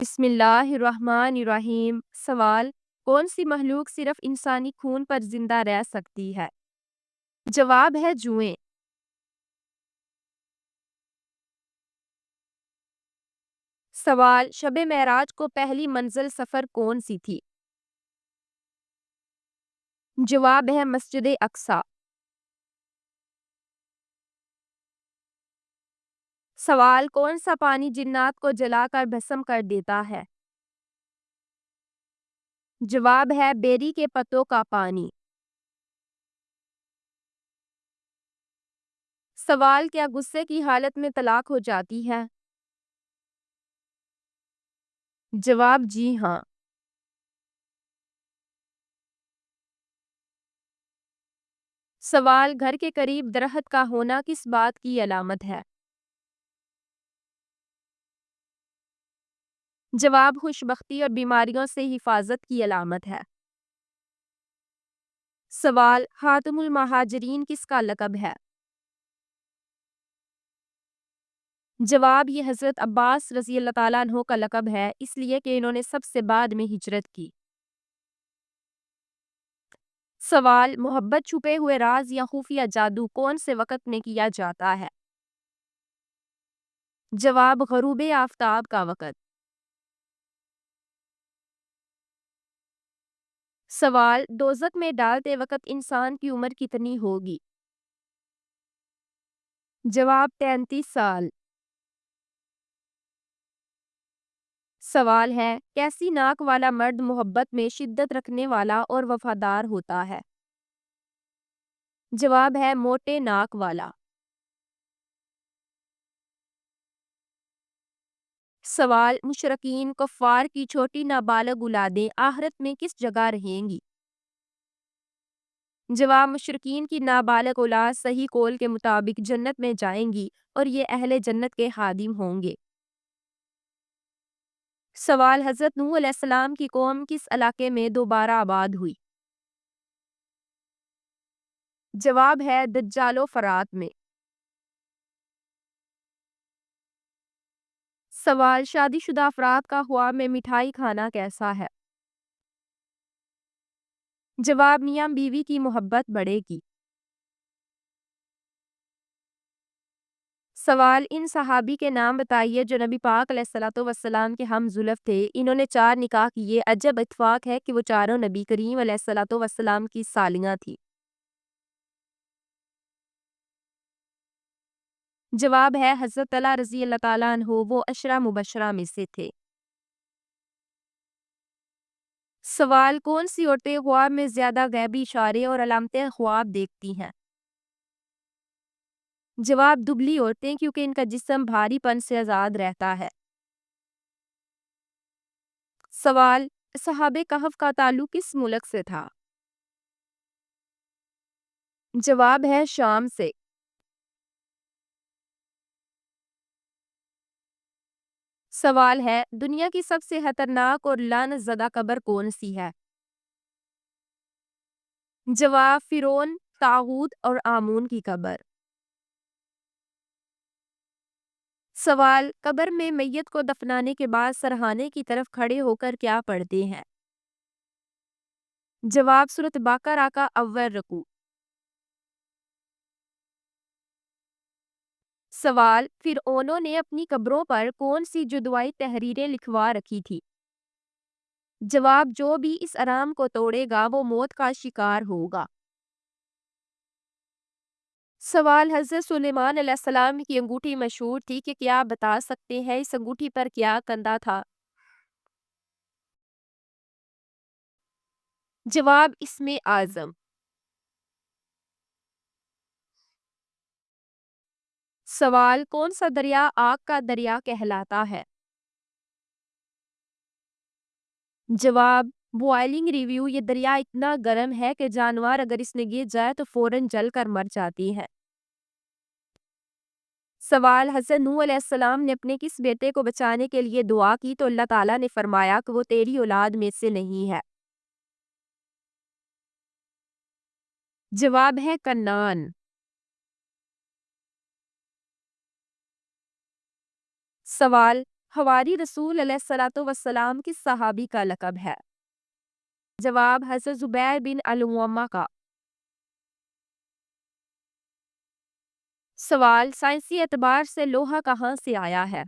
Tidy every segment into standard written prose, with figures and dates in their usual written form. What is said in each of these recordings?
بسم اللہ الرحمن الرحیم۔ سوال: کون سی مخلوق صرف انسانی خون پر زندہ رہ سکتی ہے؟ جواب ہے جوئیں۔ سوال: شب معراج کو پہلی منزل سفر کون سی تھی؟ جواب ہے مسجد اقصی۔ سوال: کون سا پانی جنات کو جلا کر بھسم کر دیتا ہے؟ جواب ہے بیری کے پتوں کا پانی۔ سوال: کیا غصے کی حالت میں طلاق ہو جاتی ہے؟ جواب: جی ہاں۔ سوال: گھر کے قریب درخت کا ہونا کس بات کی علامت ہے؟ جواب: خوش بختی اور بیماریوں سے حفاظت کی علامت ہے۔ سوال: خاتم المہاجرین کس کا لقب ہے؟ جواب: یہ حضرت عباس رضی اللہ تعالیٰ عنہ کا لقب ہے، اس لیے کہ انہوں نے سب سے بعد میں ہجرت کی۔ سوال: محبت چھپے ہوئے راز یا خفیہ جادو کون سے وقت میں کیا جاتا ہے؟ جواب: غروب آفتاب کا وقت۔ سوال: دوزخ میں ڈالتے وقت انسان کی عمر کتنی ہوگی؟ جواب: 33 سال۔ سوال ہے: کیسی ناک والا مرد محبت میں شدت رکھنے والا اور وفادار ہوتا ہے؟ جواب ہے موٹے ناک والا۔ سوال: مشرکین کفار کی چھوٹی نابالغ اولادیں آخرت میں کس جگہ رہیں گی؟ جواب: مشرکین کی نابالغ اولاد صحیح قول کے مطابق جنت میں جائیں گی اور یہ اہل جنت کے خادم ہوں گے۔ سوال: حضرت نوح علیہ السلام کی قوم کس علاقے میں دوبارہ آباد ہوئی؟ جواب ہے دجال و فرات میں۔ سوال: شادی شدہ افراد کا خواب میں مٹھائی کھانا کیسا ہے؟ جواب: میاں بیوی کی محبت بڑھے گی۔ سوال: ان صحابی کے نام بتائیے جو نبی پاک علیہ الصلوۃ والسلام کے ہم زلف تھے، انہوں نے 4 نکاح کیے، عجب اتفاق ہے کہ وہ چاروں نبی کریم علیہ الصلوۃ والسلام کی سالیاں تھیں۔ جواب ہے حضرت طلحہ رضی اللہ تعالیٰ عنہ، وہ 10 مبشرہ میں سے تھے۔ سوال: کون سی عورتیں خواب میں زیادہ غیبی اشارے اور علامتیں خواب دیکھتی ہیں؟ جواب: دبلی عورتیں، کیونکہ ان کا جسم بھاری پن سے آزاد رہتا ہے۔ سوال: اصحاب کہف کا تعلق کس ملک سے تھا؟ جواب ہے شام سے۔ سوال ہے: دنیا کی سب سے خطرناک اور لعنت زدہ قبر کون سی ہے؟ جواب: فرعون، طاغوت اور آمون کی قبر۔ سوال: قبر میں میت کو دفنانے کے بعد سرہانے کی طرف کھڑے ہو کر کیا پڑھتے ہیں؟ جواب: سورۃ بقرہ کا اول رکوع۔ سوال: فرعونوں نے اپنی قبروں پر کون سی جدوائی تحریریں لکھوا رکھی تھی؟ جواب: جو بھی اس آرام کو توڑے گا وہ موت کا شکار ہوگا۔ سوال: حضرت سلیمان علیہ السلام کی انگوٹھی مشہور تھی کہ کیا آپ بتا سکتے ہیں اس انگوٹھی پر کیا کندہ تھا؟ جواب: اسم اعظم۔ سوال: کون سا دریا آگ کا دریا کہلاتا ہے؟ جواب: بوائلنگ ریویو۔ یہ دریا اتنا گرم ہے کہ جانور اگر اس میں گر جائے تو فوراً جل کر مر جاتی ہے۔ سوال: حضرت نوح علیہ السلام نے اپنے کس بیٹے کو بچانے کے لیے دعا کی تو اللہ تعالیٰ نے فرمایا کہ وہ تیری اولاد میں سے نہیں ہے؟ جواب ہے کنعان۔ سوال: حواری رسول علیہ الصلوۃ والسلام کس صحابی کا لقب ہے؟ جواب حضرت زبیر بن العوامہ کا۔ سوال سائنسی اعتبار سے لوہا کہاں سے آیا ہے؟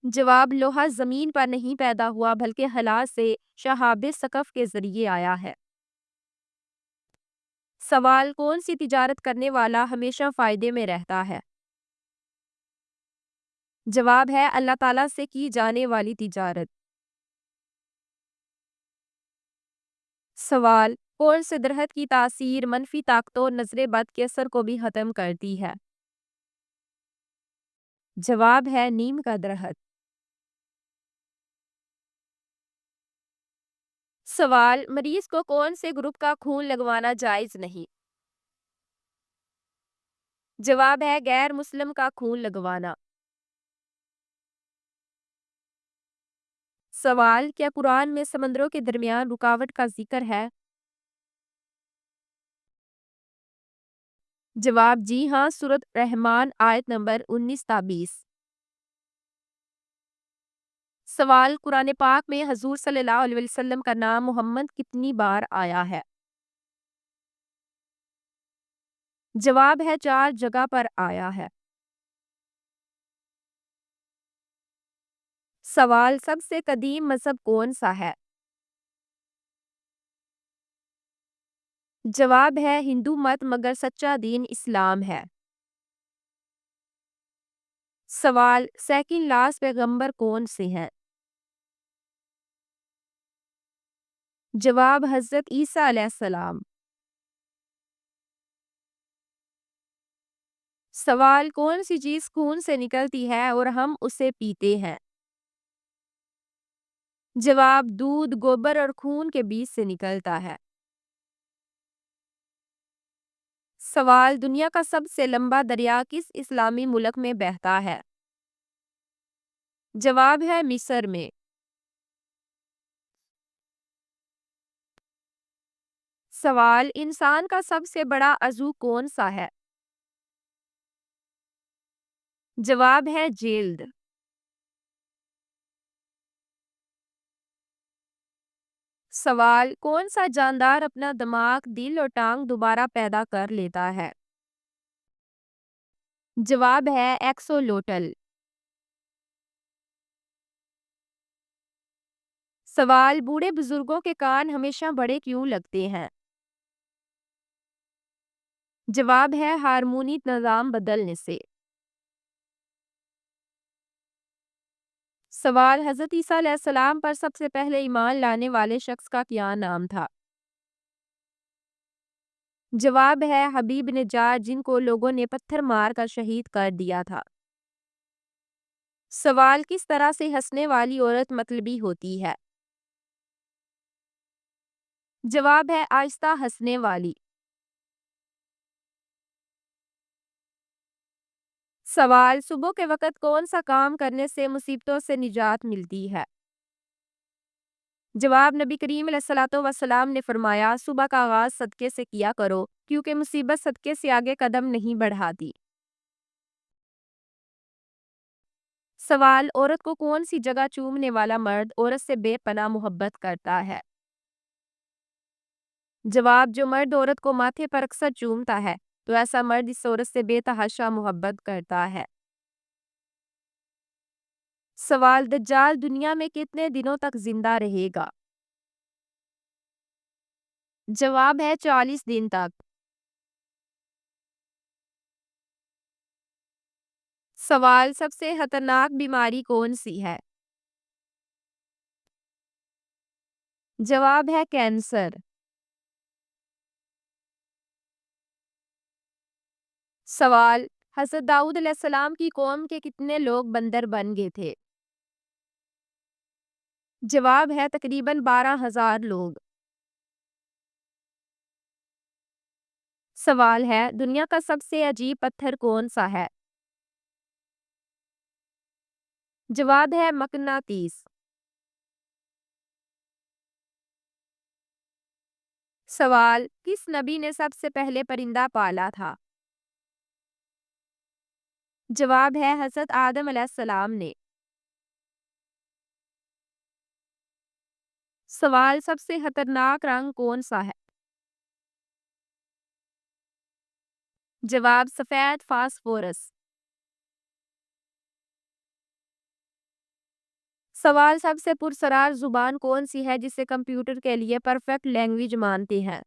جواب لوہا زمین پر نہیں پیدا ہوا بلکہ خلا سے شہاب ثقف کے ذریعے آیا ہے۔ سوال کون سی تجارت کرنے والا ہمیشہ فائدے میں رہتا ہے؟ جواب ہے اللہ تعالیٰ سے کی جانے والی تجارت۔ سوال کون سے درخت کی تاثیر منفی طاقتوں نظر بد کے اثر کو بھی ختم کرتی ہے؟ جواب ہے نیم کا درخت۔ سوال مریض کو کون سے گروپ کا خون لگوانا جائز نہیں؟ جواب ہے غیر مسلم کا خون لگوانا۔ سوال کیا قرآن میں سمندروں کے درمیان رکاوٹ کا ذکر ہے؟ جواب جی ہاں، سورۃ رحمان آیت نمبر 19 تا 20۔ سوال قرآن پاک میں حضور صلی اللہ علیہ وسلم کا نام محمد کتنی بار آیا ہے؟ جواب ہے 4 جگہ پر آیا ہے۔ سوال سب سے قدیم مذہب کون سا ہے؟ جواب ہے ہندو مت مگر سچا دین اسلام ہے۔ سوال سیکنڈ لاسٹ پیغمبر کون سے ہیں؟ جواب حضرت عیسیٰ علیہ السلام۔ سوال کون سی چیز خون سے نکلتی ہے اور ہم اسے پیتے ہیں؟ جواب دودھ گوبر اور خون کے بیچ سے نکلتا ہے۔ سوال دنیا کا سب سے لمبا دریا کس اسلامی ملک میں بہتا ہے؟ جواب ہے مصر میں۔ سوال انسان کا سب سے بڑا عضو کون سا ہے؟ جواب ہے جلد۔ سوال کون سا جاندار اپنا دماغ دل اور ٹانگ دوبارہ پیدا کر لیتا ہے؟ جواب ہے ایکسولوٹل۔ سوال بوڑھے بزرگوں کے کان ہمیشہ بڑے کیوں لگتے ہیں؟ جواب ہے ہارمونی نظام بدلنے سے۔ سوال حضرت عیسیٰ علیہ السلام پر سب سے پہلے ایمان لانے والے شخص کا کیا نام تھا؟ جواب ہے حبیب نجار جن کو لوگوں نے پتھر مار کر شہید کر دیا تھا۔ سوال کس طرح سے ہنسنے والی عورت مطلبی ہوتی ہے؟ جواب ہے آہستہ ہنسنے والی۔ سوال صبح کے وقت کون سا کام کرنے سے مصیبتوں سے نجات ملتی ہے؟ جواب نبی کریم علیہ الصلوۃ والسلام نے فرمایا صبح کا آغاز صدقے سے کیا کرو کیونکہ مصیبت صدقے سے آگے قدم نہیں بڑھاتی۔ سوال عورت کو کون سی جگہ چومنے والا مرد عورت سے بے پناہ محبت کرتا ہے؟ جواب جو مرد عورت کو ماتھے پر اکثر چومتا ہے تو ایسا مرد اس عورت سے بے تحاشا محبت کرتا ہے۔ سوال دجال دنیا میں کتنے دنوں تک زندہ رہے گا؟ جواب ہے 40 دن تک۔ سوال سب سے خطرناک بیماری کون سی ہے؟ جواب ہے کینسر۔ سوال حضرت داؤد علیہ السلام کی قوم کے کتنے لوگ بندر بن گئے تھے؟ جواب ہے تقریباً 12,000 لوگ۔ سوال ہے دنیا کا سب سے عجیب پتھر کون سا ہے؟ جواب ہے مقناطیس۔ سوال کس نبی نے سب سے پہلے پرندہ پالا تھا؟ جواب ہے حضرت آدم علیہ السلام نے۔ سوال سب سے خطرناک رنگ کون سا ہے؟ جواب سفید فاسفورس۔ سوال سب سے پرسرار زبان کون سی ہے جسے کمپیوٹر کے لیے پرفیکٹ لینگویج مانتے ہیں؟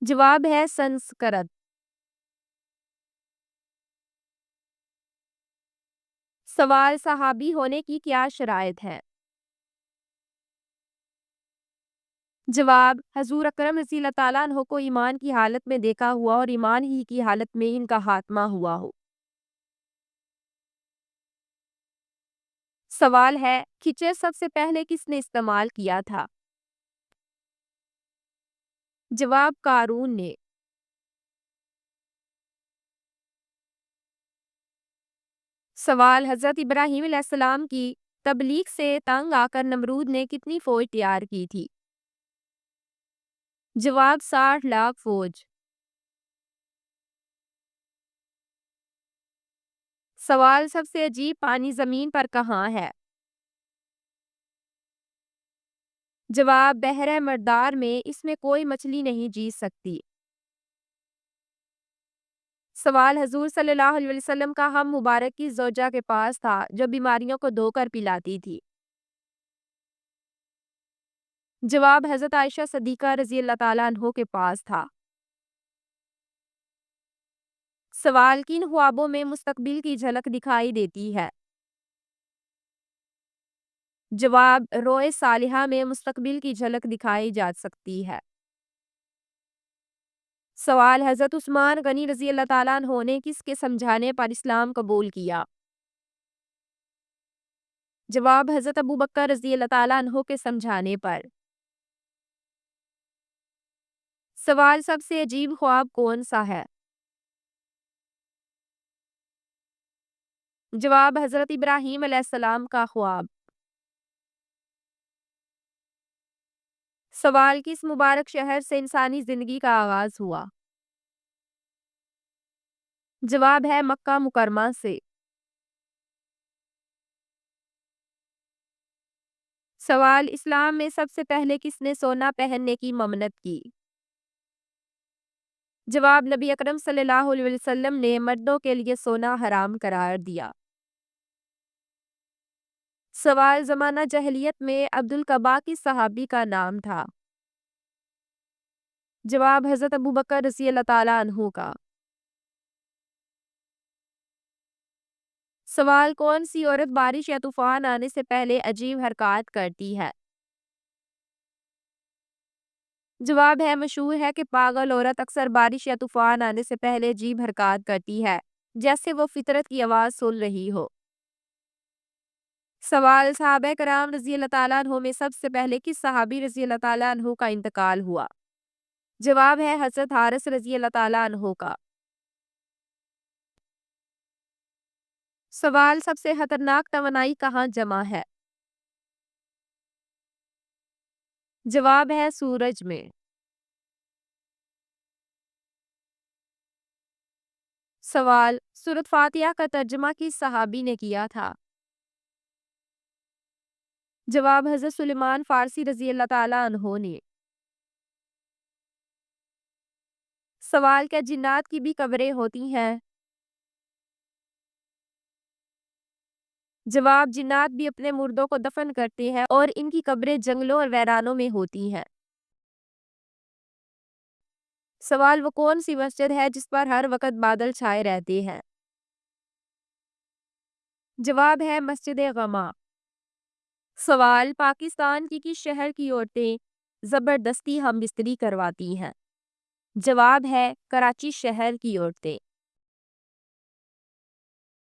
جواب ہے سنسکرت۔ سوال صحابی ہونے کی کیا شرائط ہے؟ جواب حضور اکرم رضی اللہ تعالیٰ عنہ کو ایمان کی حالت میں دیکھا ہوا اور ایمان ہی کی حالت میں ان کا خاتمہ ہوا ہو۔ سوال ہے کھچے سب سے پہلے کس نے استعمال کیا تھا؟ جواب قارون نے۔ سوال حضرت ابراہیم علیہ السلام کی تبلیغ سے تنگ آ کر نمرود نے کتنی فوج تیار کی تھی؟ جواب 60 لاکھ فوج۔ سوال سب سے عجیب پانی زمین پر کہاں ہے؟ جواب بحر مردار میں، اس میں کوئی مچھلی نہیں جیت سکتی۔ سوال حضور صلی اللہ علیہ وسلم کا ہم مبارک کی زوجہ کے پاس تھا جو بیماریوں کو دھو کر پلاتی تھی؟ جواب حضرت عائشہ صدیقہ رضی اللہ تعالیٰ عنہ کے پاس تھا۔ سوال کن خوابوں میں مستقبل کی جھلک دکھائی دیتی ہے؟ جواب روئے صالحہ میں مستقبل کی جھلک دکھائی جا سکتی ہے۔ سوال حضرت عثمان غنی رضی اللہ تعالیٰ عنہ نے کس کے سمجھانے پر اسلام قبول کیا؟ جواب حضرت ابوبکر رضی اللہ تعالیٰ عنہ کے سمجھانے پر۔ سوال سب سے عجیب خواب کون سا ہے؟ جواب حضرت ابراہیم علیہ السلام کا خواب۔ سوال کس مبارک شہر سے انسانی زندگی کا آغاز ہوا؟ جواب ہے مکہ مکرمہ سے۔ سوال اسلام میں سب سے پہلے کس نے سونا پہننے کی ممنت کی؟ جواب نبی اکرم صلی اللہ علیہ وسلم نے مردوں کے لیے سونا حرام قرار دیا۔ سوال زمانہ جاہلیت میں عبد القبا کس صحابی کا نام تھا؟ جواب حضرت ابوبکر رضی اللہ تعالیٰ عنہ کا۔ سوال کون سی عورت بارش یا طوفان آنے سے پہلے عجیب حرکات کرتی ہے؟ جواب ہے مشہور ہے کہ پاگل عورت اکثر بارش یا طوفان آنے سے پہلے عجیب حرکات کرتی ہے جیسے وہ فطرت کی آواز سن رہی ہو۔ سوال صحابہ کرام رضی اللہ تعالیٰ عنہ میں سب سے پہلے کس صحابی رضی اللہ تعالیٰ عنہ کا انتقال ہوا؟ جواب ہے حضرت حارث رضی اللہ تعالیٰ عنہ کا۔ سوال سب سے خطرناک توانائی کہاں جمع ہے؟ جواب ہے سورج میں۔ سوال سورۃ فاتحہ کا ترجمہ کس صحابی نے کیا تھا؟ جواب حضرت سلیمان فارسی رضی اللہ تعالیٰ عنہ نے۔ سوال کیا جنات کی بھی قبریں ہوتی ہیں؟ جواب جنات بھی اپنے مردوں کو دفن کرتے ہیں اور ان کی قبریں جنگلوں اور ویرانوں میں ہوتی ہیں۔ سوال وہ کون سی مسجد ہے جس پر ہر وقت بادل چھائے رہتے ہیں؟ جواب ہے مسجد غما۔ سوال پاکستان کی کس شہر کی عورتیں زبردستی ہم بستری کرواتی ہیں؟ جواب ہے کراچی شہر کی عورتیں۔